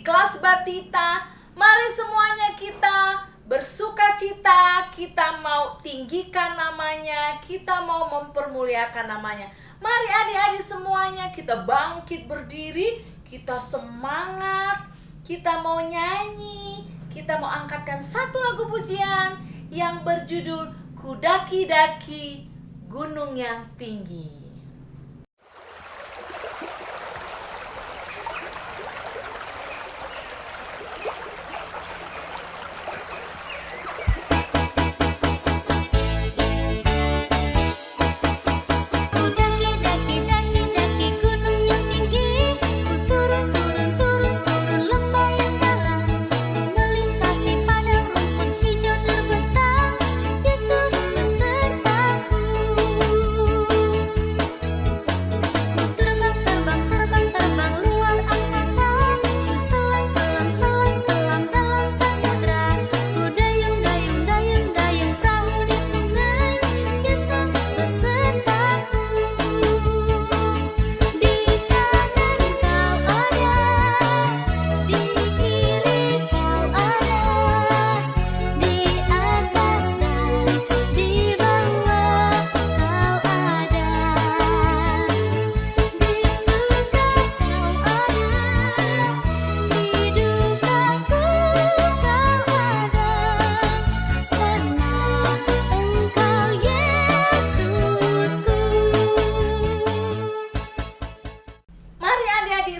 di kelas Batita. Mari semuanya kita bersukacita, kita mau tinggikan namanya, kita mau mempermuliakan namanya. Mari adik-adik semuanya kita bangkit berdiri, kita semangat, kita mau nyanyi, kita mau angkatkan satu lagu pujian yang berjudul Ku Daki-daki Gunung yang Tinggi.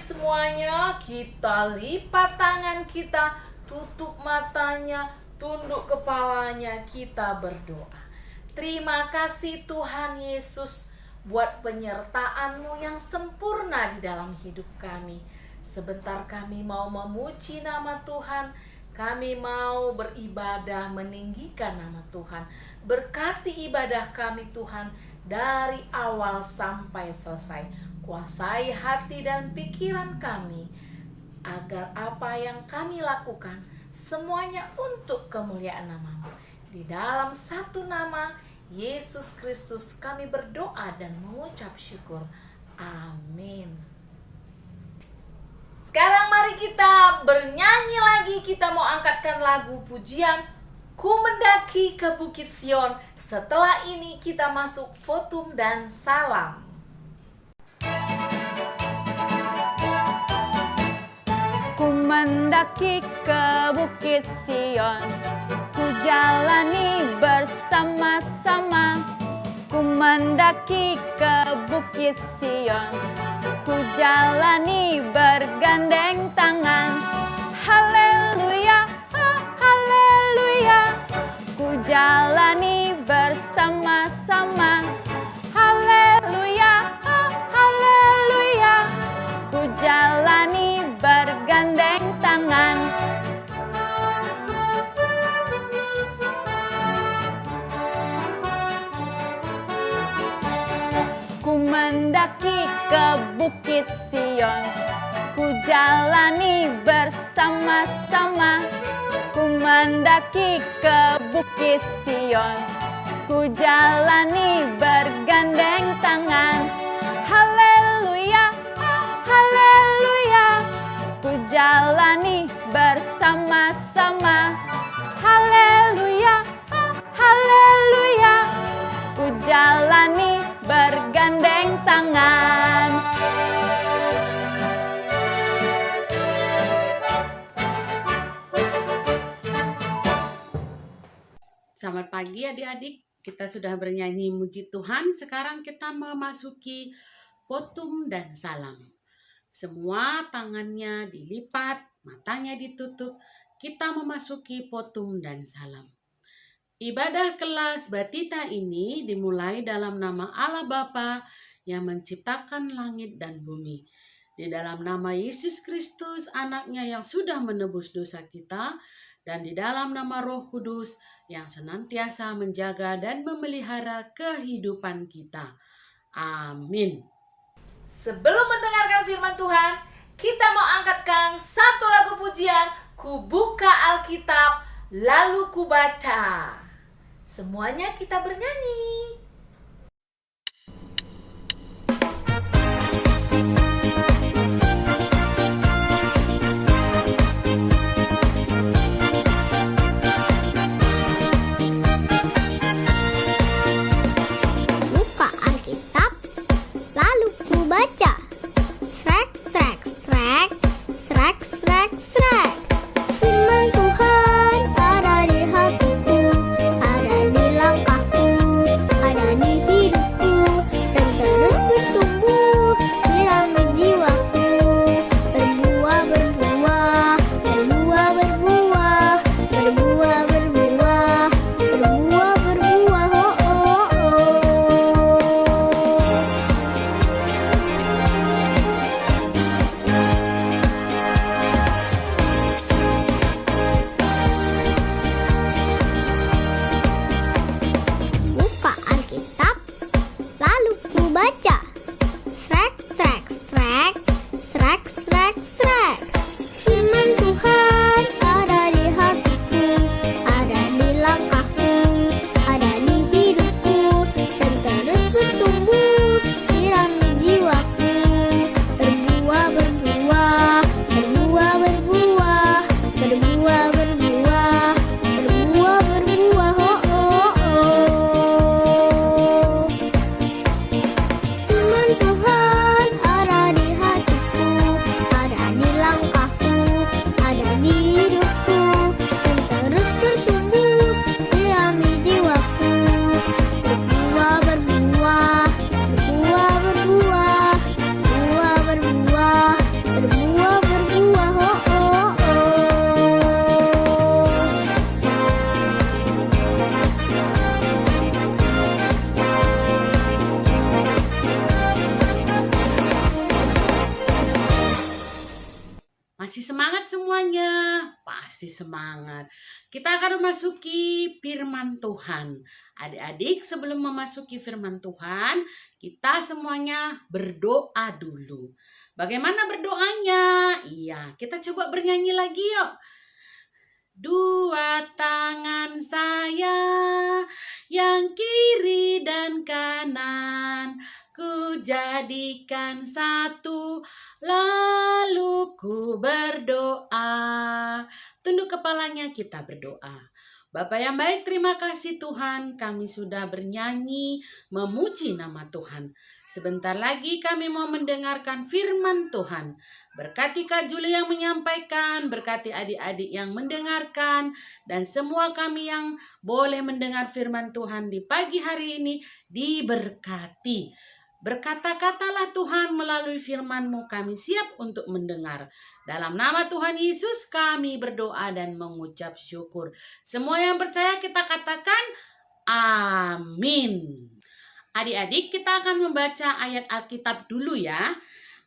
Semuanya kita lipat tangan kita, tutup matanya, tunduk kepalanya, kita berdoa. Terima kasih Tuhan Yesus buat penyertaan-Mu yang sempurna di dalam hidup kami. Sebentar kami mau memuji nama Tuhan, kami mau beribadah meninggikan nama Tuhan. Berkati ibadah kami Tuhan dari awal sampai selesai. Kuasai hati dan pikiran kami, agar apa yang kami lakukan semuanya untuk kemuliaan nama-Mu. Di dalam satu nama, Yesus Kristus, kami berdoa dan mengucap syukur. Amin. Sekarang mari kita bernyanyi lagi, kita mau angkatkan lagu pujian Ku Mendaki ke Bukit Sion. Setelah ini kita masuk votum dan salam. Ku mendaki ke Bukit Sion, ku jalani bersama-sama. Ku mendaki ke Bukit Sion, ku jalani bergandeng tangan. Haleluya, oh haleluya. Ku jalani bersama-sama. Haleluya, oh haleluya. Ku jalani bergandeng tangan. Ku mendaki ke Bukit Sion, ku jalani bersama-sama. Ku mendaki ke Bukit Sion, ku jalani bergandeng tangan. Haleluya, oh haleluya. Ku jalani bersama-sama. Haleluya, oh haleluya. Ku jalani bergandeng tangan. Selamat pagi adik-adik, kita sudah bernyanyi muji Tuhan. Sekarang kita memasuki votum dan salam. Semua tangannya dilipat, matanya ditutup, kita memasuki votum dan salam. Ibadah kelas Batita ini dimulai dalam nama Allah Bapa yang menciptakan langit dan bumi. Di dalam nama Yesus Kristus, anaknya yang sudah menebus dosa kita, dan di dalam nama Roh Kudus yang senantiasa menjaga dan memelihara kehidupan kita. Amin. Sebelum mendengarkan firman Tuhan, kita mau angkatkan satu lagu pujian, Ku Buka Alkitab, Lalu Ku Baca. Semuanya kita bernyanyi. membaca. Srek, srek, srek, srek, srek, srek. Firman Tuhan ada di hatiku, ada di langkahku, ada di hidupku, dan terus bertumbuh, sirami jiwaku. Berbuah, berbuah, berbuah, berbuah, berbuah, berbuah, berbuah, berbuah, oh, oh, oh. Firman Tuhan ada di hatiku, ada di langkahku, ada di hidupku, dan terus bertumbuh, sirami jiwaku. Berbuah, berbuah, berbuah, berbuah, berbuah, berbuah, berbuah, berbuah, oh, oh, oh. Masih semangat semuanya? Pasti semangat. Kita akan memasuki firman Tuhan. Adik-adik, sebelum memasuki firman Tuhan, kita semuanya berdoa dulu. Bagaimana berdoanya? Iya, kita coba bernyanyi lagi yuk. Dua tangan saya yang kiri dan kanan ku jadikan satu, lalu ku berdoa. Tunduk kepalanya, kita berdoa. Bapa yang baik, terima kasih Tuhan, kami sudah bernyanyi memuji nama Tuhan. Sebentar lagi kami mau mendengarkan firman Tuhan. Berkati Kak Juli yang menyampaikan, berkati adik-adik yang mendengarkan, dan semua kami yang boleh mendengar firman Tuhan di pagi hari ini diberkati. Berkata-katalah Tuhan melalui firman-Mu, kami siap untuk mendengar. Dalam nama Tuhan Yesus kami berdoa dan mengucap syukur. Semua yang percaya kita katakan amin. Adik-adik, kita akan membaca ayat Alkitab dulu ya.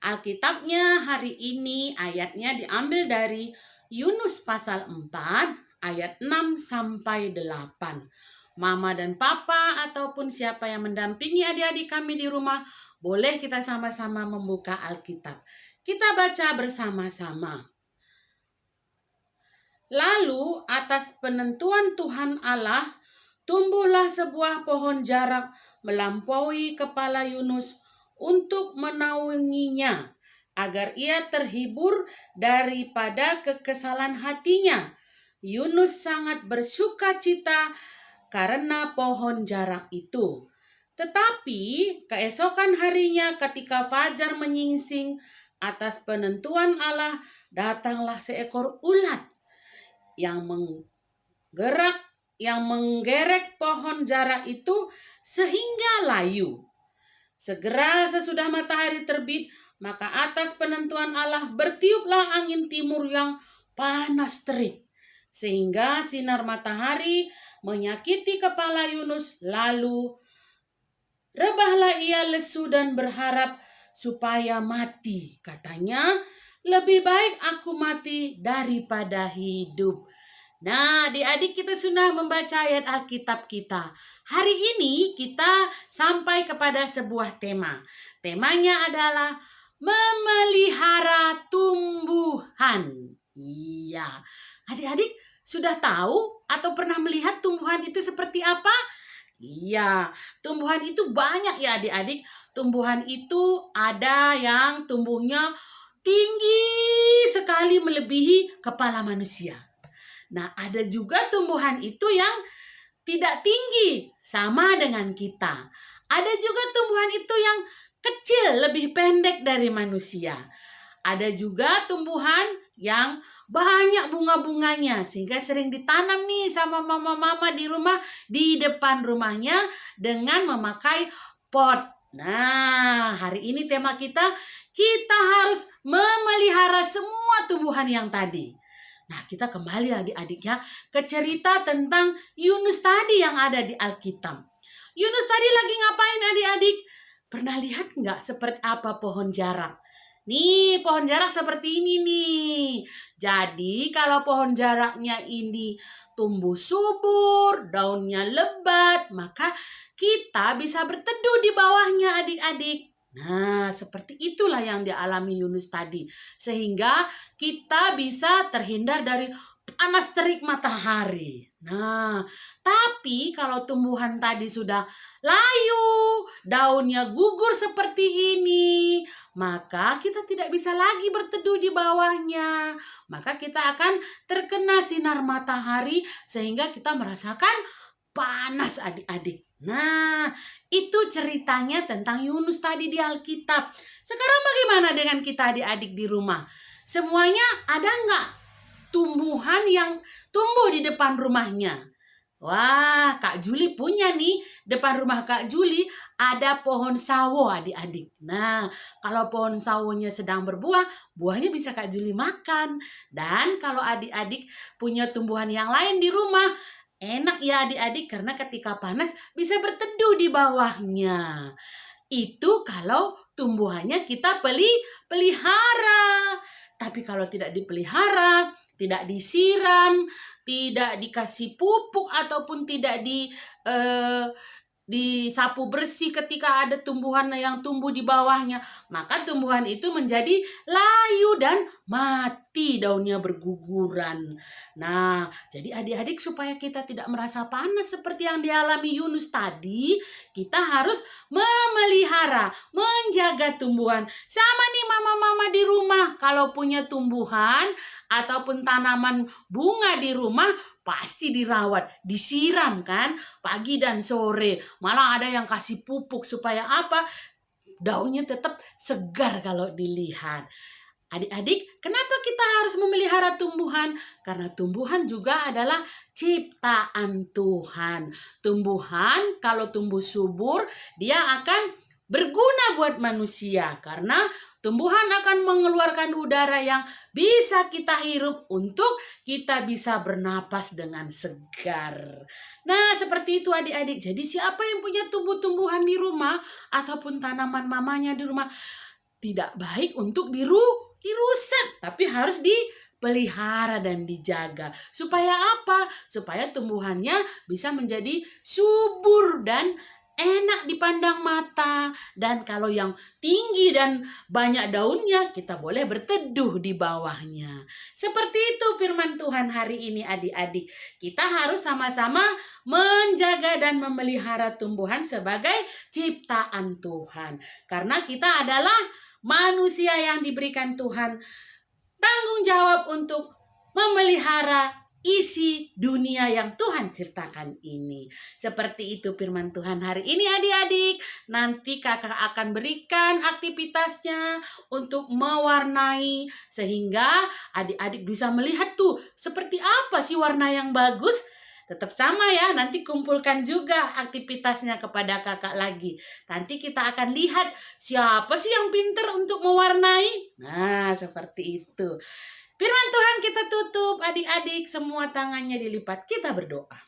Alkitabnya hari ini ayatnya diambil dari Yunus pasal 4 ayat 6 sampai 8. Mama dan papa ataupun siapa yang mendampingi adik-adik kami di rumah, boleh kita sama-sama membuka Alkitab. Kita baca bersama-sama. Lalu atas penentuan Tuhan Allah, tumbuhlah sebuah pohon jarak melampaui kepala Yunus untuk menaunginya, agar ia terhibur daripada kekesalan hatinya. Yunus sangat bersuka cita karena pohon jarak itu. Tetapi keesokan harinya ketika fajar menyingsing, atas penentuan Allah datanglah seekor ulat yang menggerek pohon jarak itu sehingga layu. Segera sesudah matahari terbit, maka atas penentuan Allah bertiuplah angin timur yang panas terik, sehingga sinar matahari menyakiti kepala Yunus, lalu rebahlah ia lesu dan berharap supaya mati. Katanya, lebih baik aku mati daripada hidup. Nah, adik-adik, kita sudah membaca ayat Alkitab kita. Hari ini kita sampai kepada sebuah tema. Temanya adalah memelihara tumbuhan. Iya, adik-adik sudah tahu atau pernah melihat tumbuhan itu seperti apa? Iya, tumbuhan itu banyak ya adik-adik. Tumbuhan itu ada yang tumbuhnya tinggi sekali melebihi kepala manusia. Nah, ada juga tumbuhan itu yang tidak tinggi sama dengan kita. Ada juga tumbuhan itu yang kecil, lebih pendek dari manusia. Ada juga tumbuhan yang banyak bunga-bunganya sehingga sering ditanam nih sama mama-mama di rumah, di depan rumahnya dengan memakai pot. Nah, hari ini tema kita harus memelihara semua tumbuhan yang tadi. Nah, kita kembali adik-adik ya ke cerita tentang Yunus tadi yang ada di Alkitab. Yunus tadi lagi ngapain adik-adik? Pernah lihat nggak seperti apa pohon jarak? Nih, pohon jarak seperti ini nih. Jadi, kalau pohon jaraknya ini tumbuh subur, daunnya lebat, maka kita bisa berteduh di bawahnya adik-adik. Nah, seperti itulah yang dialami Yunus tadi. Sehingga kita bisa terhindar dari panas terik matahari. Nah, tapi kalau tumbuhan tadi sudah layu, daunnya gugur seperti ini, maka kita tidak bisa lagi berteduh di bawahnya. Maka kita akan terkena sinar matahari sehingga kita merasakan panas adik-adik. Nah, itu ceritanya tentang Yunus tadi di Alkitab. Sekarang bagaimana dengan kita adik-adik di rumah? Semuanya ada nggak tumbuhan yang tumbuh di depan rumahnya? Wah, Kak Juli punya nih, depan rumah Kak Juli ada pohon sawo adik-adik. Nah, kalau pohon sawonya sedang berbuah, buahnya bisa Kak Juli makan. Dan kalau adik-adik punya tumbuhan yang lain di rumah, enak ya adik-adik karena ketika panas bisa berteduh di bawahnya. Itu kalau tumbuhannya kita pelihara. Tapi kalau tidak dipelihara, tidak disiram, tidak dikasih pupuk ataupun tidak disapu bersih ketika ada tumbuhan yang tumbuh di bawahnya, maka tumbuhan itu menjadi layu dan mati, daunnya berguguran. Nah, jadi adik-adik supaya kita tidak merasa panas seperti yang dialami Yunus tadi, kita harus memelihara, menjaga tumbuhan. Sama nih mama-mama di rumah, kalau punya tumbuhan ataupun tanaman bunga di rumah, pasti dirawat, disiram kan pagi dan sore. Malah ada yang kasih pupuk supaya apa? Daunnya tetap segar kalau dilihat. Adik-adik, kenapa kita harus memelihara tumbuhan? Karena tumbuhan juga adalah ciptaan Tuhan. Tumbuhan kalau tumbuh subur, dia akan berguna buat manusia karena tumbuhan akan mengeluarkan udara yang bisa kita hirup untuk kita bisa bernapas dengan segar. Nah, seperti itu adik-adik. Jadi siapa yang punya tumbuh-tumbuhan di rumah ataupun tanaman mamanya di rumah, tidak baik untuk dirusak, tapi harus dipelihara dan dijaga. Supaya apa? Supaya tumbuhannya bisa menjadi subur dan enak dipandang mata. Dan kalau yang tinggi dan banyak daunnya, kita boleh berteduh di bawahnya. Seperti itu firman Tuhan hari ini adik-adik. Kita harus sama-sama menjaga dan memelihara tumbuhan sebagai ciptaan Tuhan. Karena kita adalah manusia yang diberikan Tuhan tanggung jawab untuk memelihara isi dunia yang Tuhan ciptakan ini. Seperti itu firman Tuhan hari ini adik-adik. Nanti kakak akan berikan aktivitasnya untuk mewarnai sehingga adik-adik bisa melihat tuh seperti apa sih warna yang bagus. Tetap sama ya, nanti kumpulkan juga aktivitasnya kepada kakak lagi. Nanti kita akan lihat siapa sih yang pintar untuk mewarnai. Nah, seperti itu. Firman Tuhan kita tutup, adik-adik semua tangannya dilipat, kita berdoa.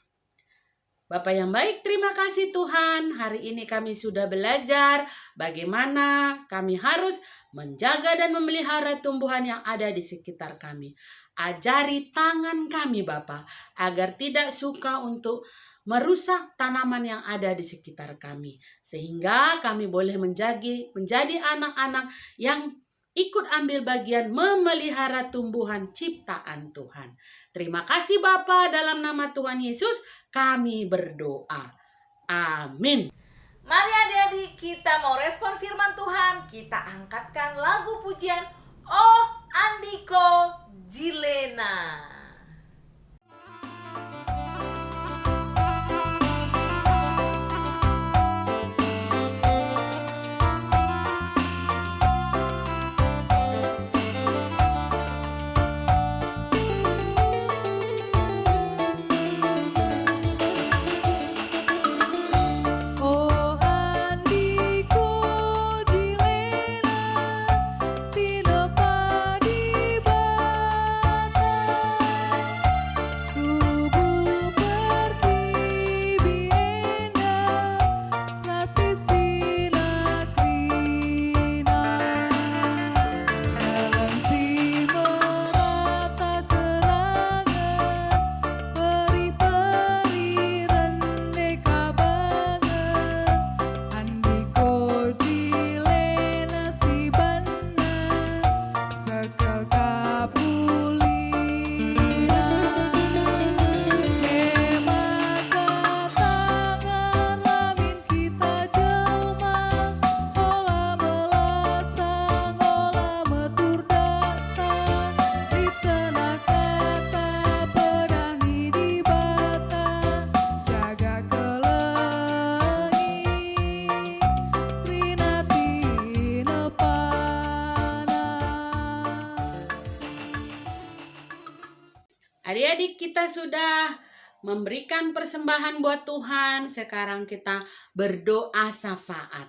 Bapak yang baik, terima kasih Tuhan. Hari ini kami sudah belajar bagaimana kami harus menjaga dan memelihara tumbuhan yang ada di sekitar kami. Ajari tangan kami Bapak, agar tidak suka untuk merusak tanaman yang ada di sekitar kami. Sehingga kami boleh menjadi anak-anak yang ikut ambil bagian memelihara tumbuhan ciptaan Tuhan. Terima kasih Bapa, dalam nama Tuhan Yesus kami berdoa. Amin. Mari adik-adik kita mau respon firman Tuhan. Kita angkatkan lagu pujian Oh Andiko Jilena. Oh Andiko Jilena, tidak padi bata. Adik-adik, kita sudah memberikan persembahan buat Tuhan. Sekarang kita berdoa syafaat.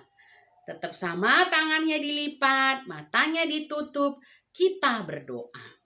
Tetap sama, tangannya dilipat, matanya ditutup, kita berdoa.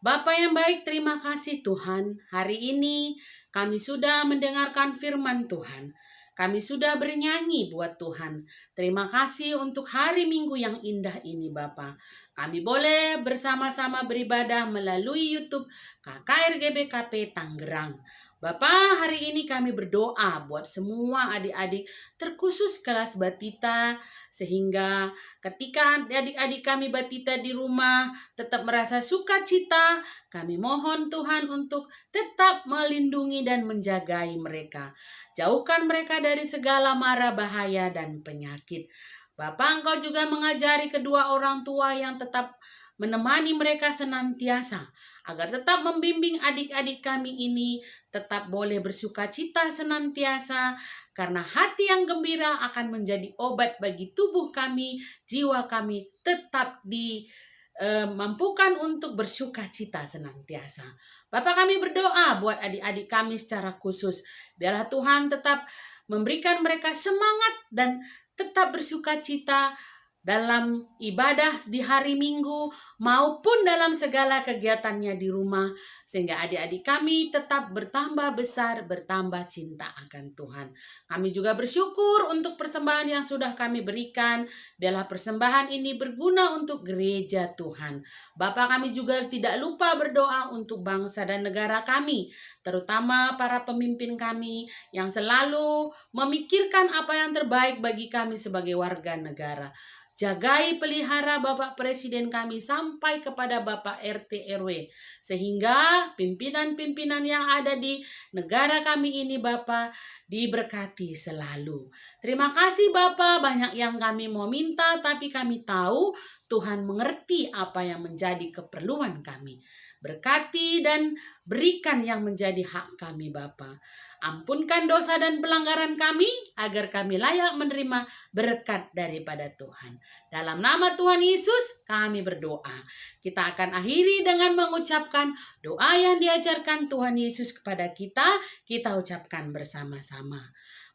Bapa yang baik, terima kasih Tuhan. Hari ini kami sudah mendengarkan firman Tuhan. Kami sudah bernyanyi buat Tuhan. Terima kasih untuk hari Minggu yang indah ini Bapa. Kami boleh bersama-sama beribadah melalui YouTube KKRGBKP Tangerang. Bapak, hari ini kami berdoa buat semua adik-adik, terkhusus kelas Batita, sehingga ketika adik-adik kami Batita di rumah tetap merasa sukacita, kami mohon Tuhan untuk tetap melindungi dan menjagai mereka. Jauhkan mereka dari segala mara bahaya dan penyakit. Bapak, Engkau juga mengajari kedua orang tua yang tetap menemani mereka senantiasa, agar tetap membimbing adik-adik kami ini tetap boleh bersukacita senantiasa, karena hati yang gembira akan menjadi obat bagi tubuh kami, jiwa kami tetap dimampukan untuk bersukacita senantiasa. Bapak, kami berdoa buat adik-adik kami secara khusus, biarlah Tuhan tetap memberikan mereka semangat dan tetap bersukacita dalam ibadah di hari Minggu maupun dalam segala kegiatannya di rumah, sehingga adik-adik kami tetap bertambah besar, bertambah cinta akan Tuhan. Kami juga bersyukur untuk persembahan yang sudah kami berikan. Biarlah persembahan ini berguna untuk gereja Tuhan. Bapa, kami juga tidak lupa berdoa untuk bangsa dan negara kami, terutama para pemimpin kami yang selalu memikirkan apa yang terbaik bagi kami sebagai warga negara. Jagai, pelihara Bapak Presiden kami sampai kepada Bapak RT RW, sehingga pimpinan-pimpinan yang ada di negara kami ini Bapak diberkati selalu. Terima kasih Bapak, banyak yang kami mau minta, tapi kami tahu Tuhan mengerti apa yang menjadi keperluan kami. Berkati dan berikan yang menjadi hak kami Bapa. Ampunkan dosa dan pelanggaran kami, agar kami layak menerima berkat daripada Tuhan. Dalam nama Tuhan Yesus kami berdoa. Kita akan akhiri dengan mengucapkan doa yang diajarkan Tuhan Yesus kepada kita. Kita ucapkan bersama-sama.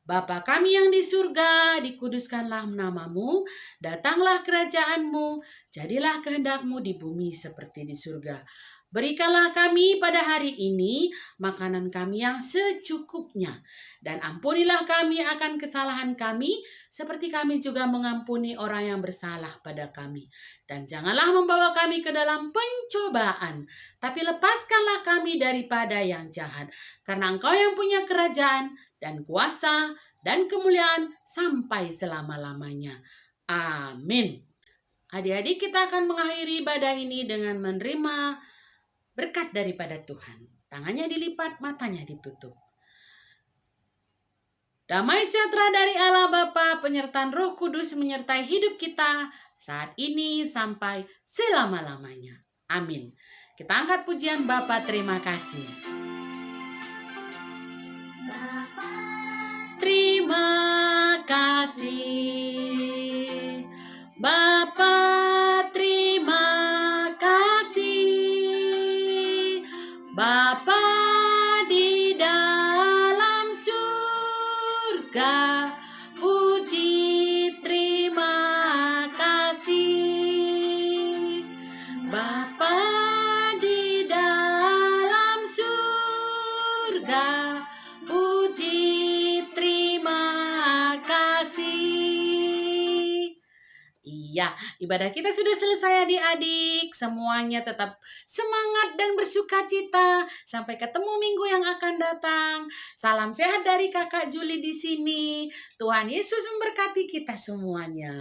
Bapa kami yang di surga, dikuduskanlah namamu, datanglah kerajaanmu, jadilah kehendakmu di bumi seperti di surga. Berikanlah kami pada hari ini makanan kami yang secukupnya, dan ampunilah kami akan kesalahan kami, seperti kami juga mengampuni orang yang bersalah pada kami. Dan janganlah membawa kami ke dalam pencobaan, tapi lepaskanlah kami daripada yang jahat. Karena Engkau yang punya kerajaan dan kuasa dan kemuliaan sampai selama-lamanya. Amin. Adik-adik, kita akan mengakhiri ibadah ini dengan menerima berkat daripada Tuhan. Tangannya dilipat, matanya ditutup. Damai sejahtera dari Allah Bapa, penyertaan Roh Kudus menyertai hidup kita saat ini sampai selama-lamanya. Amin. Kita angkat pujian Bapa, terima kasih. Terima kasih Bapa, terima kasih Bapa di dalam surga, puji terima kasih Bapa di dalam surga, puji terima kasih. Iya, ibadah kita sudah selesai adik-adik. Semuanya tetap semangat dan bersukacita. Sampai ketemu minggu yang akan datang. Salam sehat dari Kakak Juli di sini. Tuhan Yesus memberkati kita semuanya.